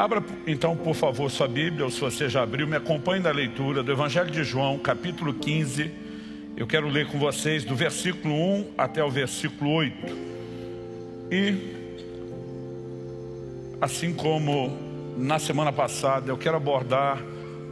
Abra então, por favor, sua Bíblia, ou se você já abriu, me acompanhe na leitura do Evangelho de João, capítulo 15. Eu quero ler com vocês do versículo 1 até o versículo 8. E, assim como na semana passada, eu quero abordar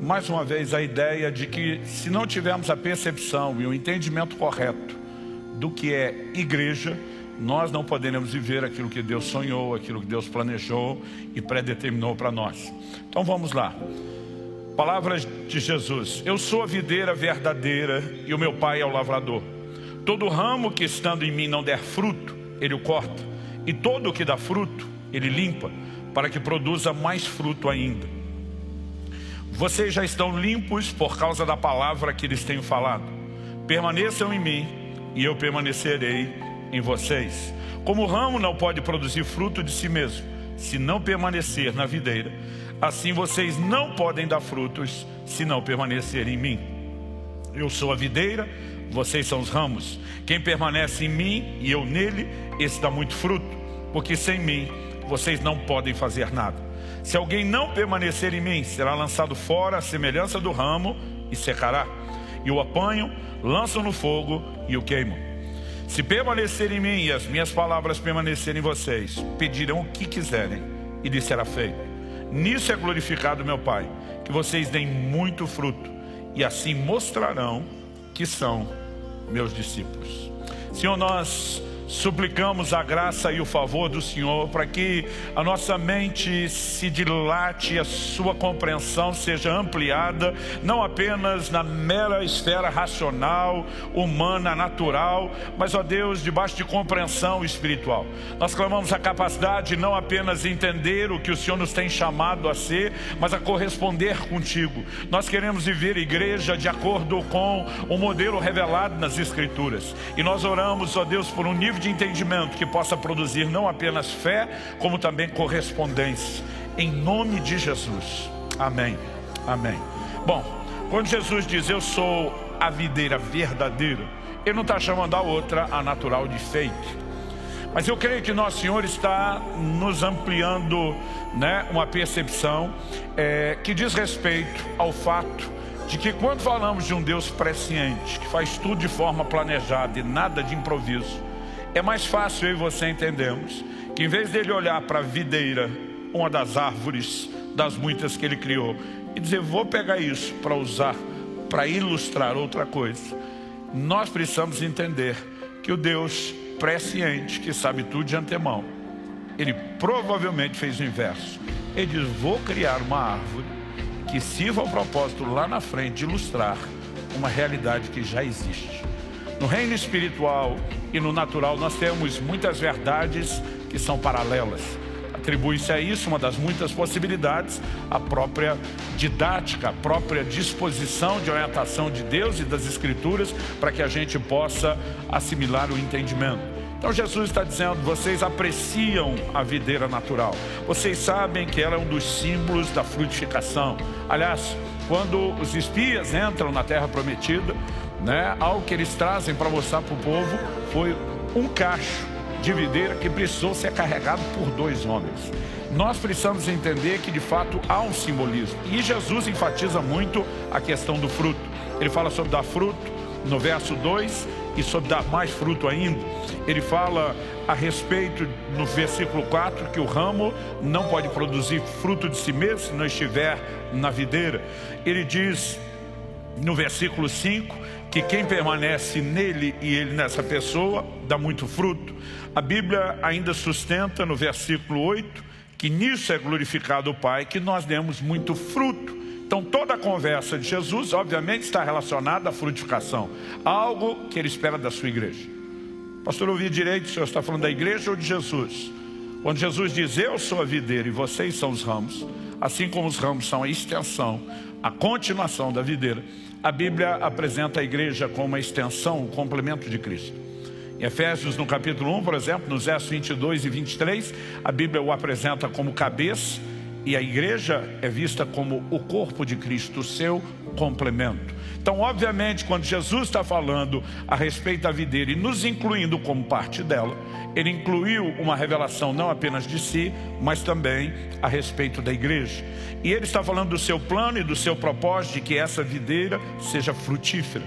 mais uma vez a ideia de que se não tivermos a percepção e o entendimento correto do que é igreja, nós não poderemos viver aquilo que Deus sonhou, aquilo que Deus planejou e predeterminou para nós. Então vamos lá. Palavras de Jesus. Eu sou a videira verdadeira e o meu Pai é o lavrador. Todo ramo que estando em mim não der fruto, Ele o corta. E todo o que dá fruto, Ele limpa, para que produza mais fruto ainda. Vocês já estão limpos por causa da palavra que lhes tenho falado. Permaneçam em mim e eu permanecerei em vocês. Como o ramo não pode produzir fruto de si mesmo, se não permanecer na videira, assim vocês não podem dar frutos, se não permanecerem em mim. Eu sou a videira, vocês são os ramos. Quem permanece em mim e eu nele, esse dá muito fruto, porque sem mim vocês não podem fazer nada. Se alguém não permanecer em mim, será lançado fora à semelhança do ramo e secará. E o apanham, lançam no fogo e o queimam. Se permanecerem em mim e as minhas palavras permanecerem em vocês, pedirão o que quiserem e lhes será feito. Nisso é glorificado meu Pai, que vocês deem muito fruto e assim mostrarão que são meus discípulos. Senhor, nós suplicamos a graça e o favor do Senhor para que a nossa mente se dilate, a sua compreensão seja ampliada, não apenas na mera esfera racional, humana, natural, mas, ó Deus, debaixo de compreensão espiritual. Nós clamamos a capacidade não apenas de entender o que o Senhor nos tem chamado a ser, mas a corresponder contigo. Nós queremos viver igreja de acordo com o modelo revelado nas Escrituras. E nós oramos, ó Deus, por um nível de entendimento que possa produzir não apenas fé, como também correspondência. Em nome de Jesus. Amém. Amém. Bom, quando Jesus diz eu sou a videira verdadeira, Ele não está chamando a outra, a natural, de fake. Mas eu creio que Nosso Senhor está nos ampliando, uma percepção que diz respeito ao fato de que quando falamos de um Deus presciente, que faz tudo de forma planejada e nada de improviso, é mais fácil eu e você entendermos que em vez dele olhar para a videira, uma das árvores das muitas que ele criou, e dizer, vou pegar isso para usar, para ilustrar outra coisa, nós precisamos entender que o Deus presciente, que sabe tudo de antemão, Ele provavelmente fez o inverso. Ele diz, vou criar uma árvore que sirva ao propósito lá na frente de ilustrar uma realidade que já existe. No reino espiritual e no natural nós temos muitas verdades que são paralelas. Atribui-se a isso uma das muitas possibilidades, a própria didática, a própria disposição de orientação de Deus e das Escrituras para que a gente possa assimilar o entendimento. Então Jesus está dizendo, vocês apreciam a videira natural. Vocês sabem que ela é um dos símbolos da frutificação. Aliás, quando os espias entram na terra prometida, algo que eles trazem para mostrar para o povo foi um cacho de videira que precisou ser carregado por 2 homens. Nós precisamos entender que de fato há um simbolismo. E Jesus enfatiza muito a questão do fruto. Ele fala sobre dar fruto no verso 2 e sobre dar mais fruto ainda. Ele fala a respeito no versículo 4 que o ramo não pode produzir fruto de si mesmo se não estiver na videira. Ele diz no versículo 5 que quem permanece nele e ele nessa pessoa dá muito fruto. A Bíblia ainda sustenta no versículo 8 que nisso é glorificado o Pai, que nós demos muito fruto. Então toda a conversa de Jesus obviamente está relacionada à frutificação, algo que Ele espera da sua igreja. Pastor, eu ouvi direito, o senhor está falando da igreja ou de Jesus? Quando Jesus diz, eu sou a videira e vocês são os ramos, assim como os ramos são a extensão, a continuação da videira, a Bíblia apresenta a igreja como uma extensão, um complemento de Cristo. Em Efésios, no capítulo 1, por exemplo, nos versos 22 e 23, a Bíblia o apresenta como cabeça e a igreja é vista como o corpo de Cristo, o seu complemento. Então, obviamente, quando Jesus está falando a respeito da videira e nos incluindo como parte dela, ele incluiu uma revelação não apenas de si, mas também a respeito da igreja. E ele está falando do seu plano e do seu propósito de que essa videira seja frutífera.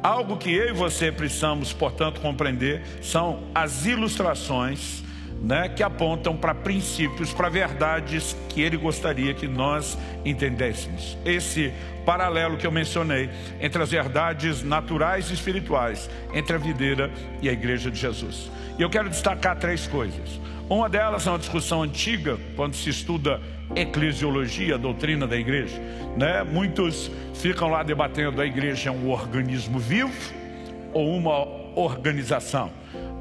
Algo que eu e você precisamos, portanto, compreender são as ilustrações, que apontam para princípios, para verdades que ele gostaria que nós entendêssemos. Esse paralelo que eu mencionei entre as verdades naturais e espirituais, entre a videira e a igreja de Jesus. E eu quero destacar 3 coisas. Uma delas é uma discussão antiga, quando se estuda eclesiologia, a doutrina da igreja. Muitos ficam lá debatendo: a igreja é um organismo vivo ou uma organização?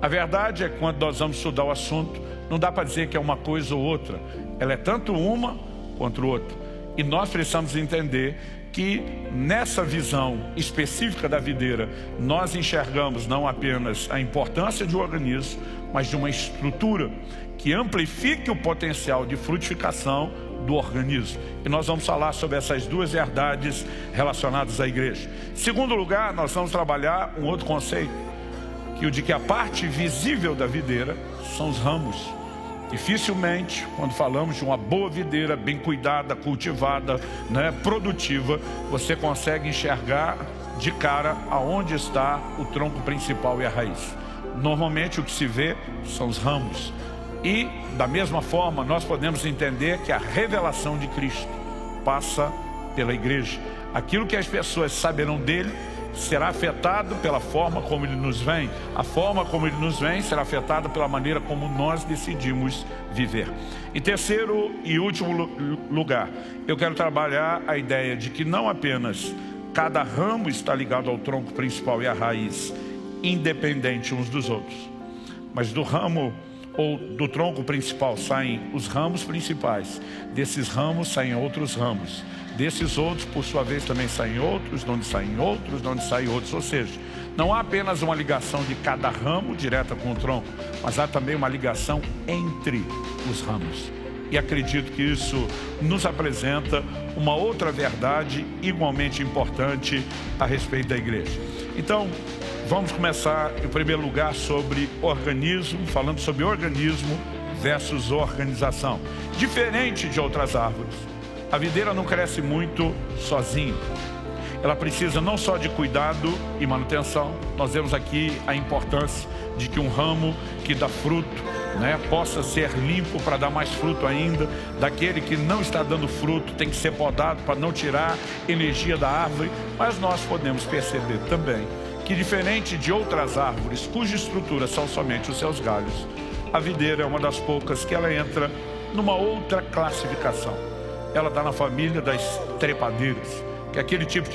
A verdade é que quando nós vamos estudar o assunto, não dá para dizer que é uma coisa ou outra. Ela é tanto uma quanto outra. E nós precisamos entender que nessa visão específica da videira, nós enxergamos não apenas a importância de um organismo, mas de uma estrutura que amplifique o potencial de frutificação do organismo. E nós vamos falar sobre essas 2 verdades relacionadas à igreja. Em segundo lugar, nós vamos trabalhar um outro conceito, que o de que a parte visível da videira são os ramos. Dificilmente, quando falamos de uma boa videira, bem cuidada, cultivada, produtiva, você consegue enxergar de cara aonde está o tronco principal e a raiz. Normalmente o que se vê são os ramos. E, da mesma forma, nós podemos entender que a revelação de Cristo passa pela igreja. Aquilo que as pessoas saberão dele será afetado pela forma como ele nos vem. A forma como ele nos vem será afetada pela maneira como nós decidimos viver. Em terceiro e último lugar, eu quero trabalhar a ideia de que não apenas cada ramo está ligado ao tronco principal e à raiz, independente uns dos outros, mas do ramo ou do tronco principal saem os ramos principais, desses ramos saem outros ramos, desses outros, por sua vez, também saem outros, de onde saem outros, de onde saem outros. Ou seja, não há apenas uma ligação de cada ramo direta com o tronco, mas há também uma ligação entre os ramos. E acredito que isso nos apresenta uma outra verdade igualmente importante a respeito da igreja. Então, vamos começar, em primeiro lugar, sobre organismo, falando sobre organismo versus organização. Diferente de outras árvores, a videira não cresce muito sozinha. Ela precisa não só de cuidado e manutenção. Nós vemos aqui a importância de que um ramo que dá fruto, possa ser limpo para dar mais fruto ainda. Daquele que não está dando fruto tem que ser podado para não tirar energia da árvore. Mas nós podemos perceber também que, diferente de outras árvores cuja estrutura são somente os seus galhos, a videira é uma das poucas que ela entra numa outra classificação. Ela está na família das trepadeiras, que é aquele tipo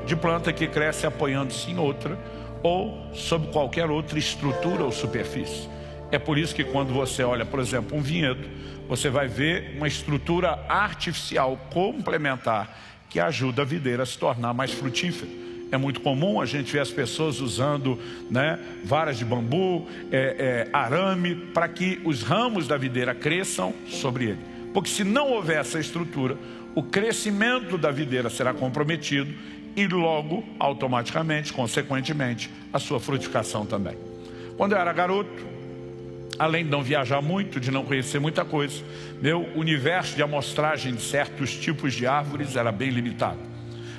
de planta que cresce apoiando-se em outra ou sob qualquer outra estrutura ou superfície. É por isso que quando você olha, por exemplo, um vinhedo, você vai ver uma estrutura artificial complementar que ajuda a videira a se tornar mais frutífera. É muito comum a gente ver as pessoas usando varas de bambu, arame, para que os ramos da videira cresçam sobre ele. Porque se não houver essa estrutura, o crescimento da videira será comprometido e logo, automaticamente, consequentemente, a sua frutificação também. Quando eu era garoto, além de não viajar muito, de não conhecer muita coisa, meu universo de amostragem de certos tipos de árvores era bem limitado.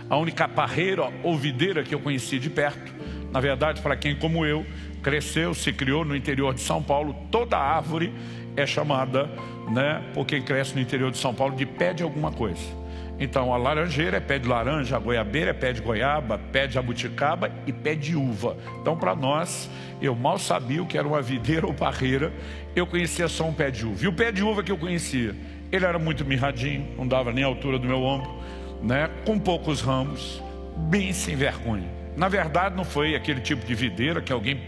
A única parreira ou videira que eu conhecia de perto, na verdade, para quem como eu, cresceu, se criou no interior de São Paulo, toda árvore é chamada, por quem cresce no interior de São Paulo, de pé de alguma coisa. Então a laranjeira é pé de laranja, a goiabeira é pé de goiaba, pé de jabuticaba e pé de uva. Então para nós, eu mal sabia o que era uma videira ou parreira, eu conhecia só um pé de uva. E o pé de uva que eu conhecia, ele era muito mirradinho, não dava nem a altura do meu ombro, com poucos ramos, bem sem vergonha. Na verdade não foi aquele tipo de videira que alguém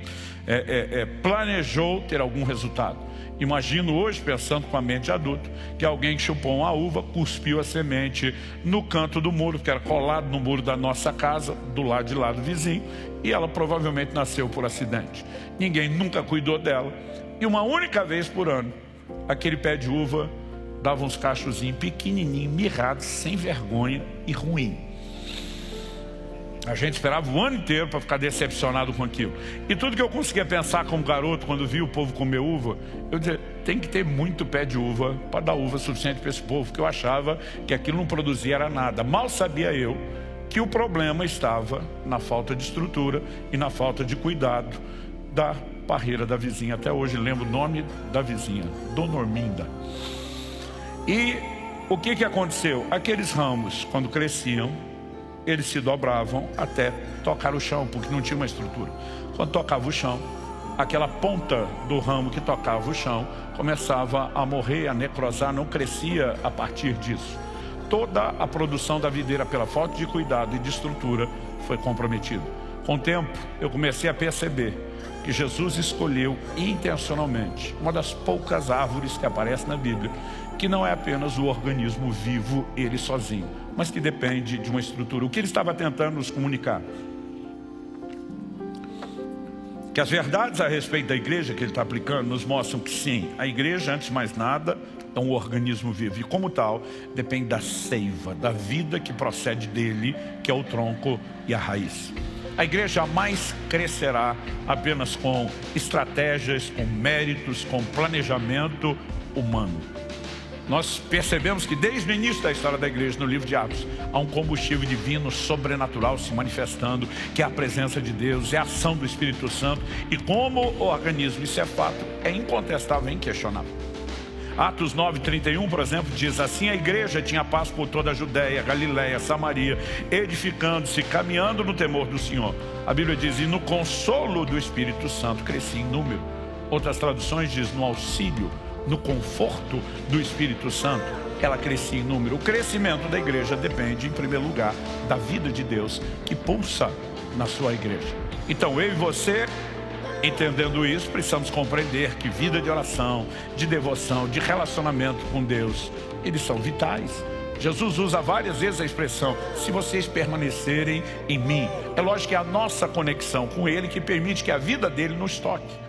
planejou ter algum resultado. Imagino hoje, pensando com a mente de adulto, que alguém chupou uma uva, cuspiu a semente no canto do muro, que era colado no muro da nossa casa, do lado de lá do vizinho, e ela provavelmente nasceu por acidente. Ninguém nunca cuidou dela. E uma única vez por ano, aquele pé de uva dava uns cachozinhos pequenininhos, mirrados, sem vergonha e ruim. A gente esperava o ano inteiro para ficar decepcionado com aquilo. E tudo que eu conseguia pensar como garoto, quando via o povo comer uva, eu dizia, tem que ter muito pé de uva para dar uva suficiente para esse povo, porque eu achava que aquilo não produzia era nada. Mal sabia eu que o problema estava na falta de estrutura e na falta de cuidado da parreira da vizinha. Até hoje lembro o nome da vizinha, Dona Orminda. E o que aconteceu? Aqueles ramos, quando cresciam, eles se dobravam até tocar o chão, porque não tinha uma estrutura. Quando tocava o chão, aquela ponta do ramo que tocava o chão começava a morrer, a necrosar, não crescia a partir disso. Toda a produção da videira, pela falta de cuidado e de estrutura, foi comprometida. Com o tempo, eu comecei a perceber que Jesus escolheu intencionalmente uma das poucas árvores que aparece na Bíblia, que não é apenas o organismo vivo, ele sozinho, mas que depende de uma estrutura. O que ele estava tentando nos comunicar? Que as verdades a respeito da igreja que ele está aplicando nos mostram que sim, a igreja, antes de mais nada, é um organismo vivo. E como tal, depende da seiva, da vida que procede dele, que é o tronco e a raiz. A igreja jamais crescerá apenas com estratégias, com méritos, com planejamento humano. Nós percebemos que desde o início da história da igreja, no livro de Atos, há um combustível divino, sobrenatural se manifestando, que é a presença de Deus, é a ação do Espírito Santo. E como organismo, isso é fato, é incontestável, é inquestionável. Atos 9:31, por exemplo, diz assim: a igreja tinha paz por toda a Judéia, Galiléia, Samaria, edificando-se, caminhando no temor do Senhor. A Bíblia diz, e no consolo do Espírito Santo crescia em número. Outras traduções diz, no auxílio, no conforto do Espírito Santo, ela crescia em número. O crescimento da igreja depende, em primeiro lugar, da vida de Deus que pulsa na sua igreja. Então, eu e você, entendendo isso, precisamos compreender que vida de oração, de devoção, de relacionamento com Deus, eles são vitais. Jesus usa várias vezes a expressão, se vocês permanecerem em mim. É lógico que é a nossa conexão com Ele que permite que a vida dele nos toque.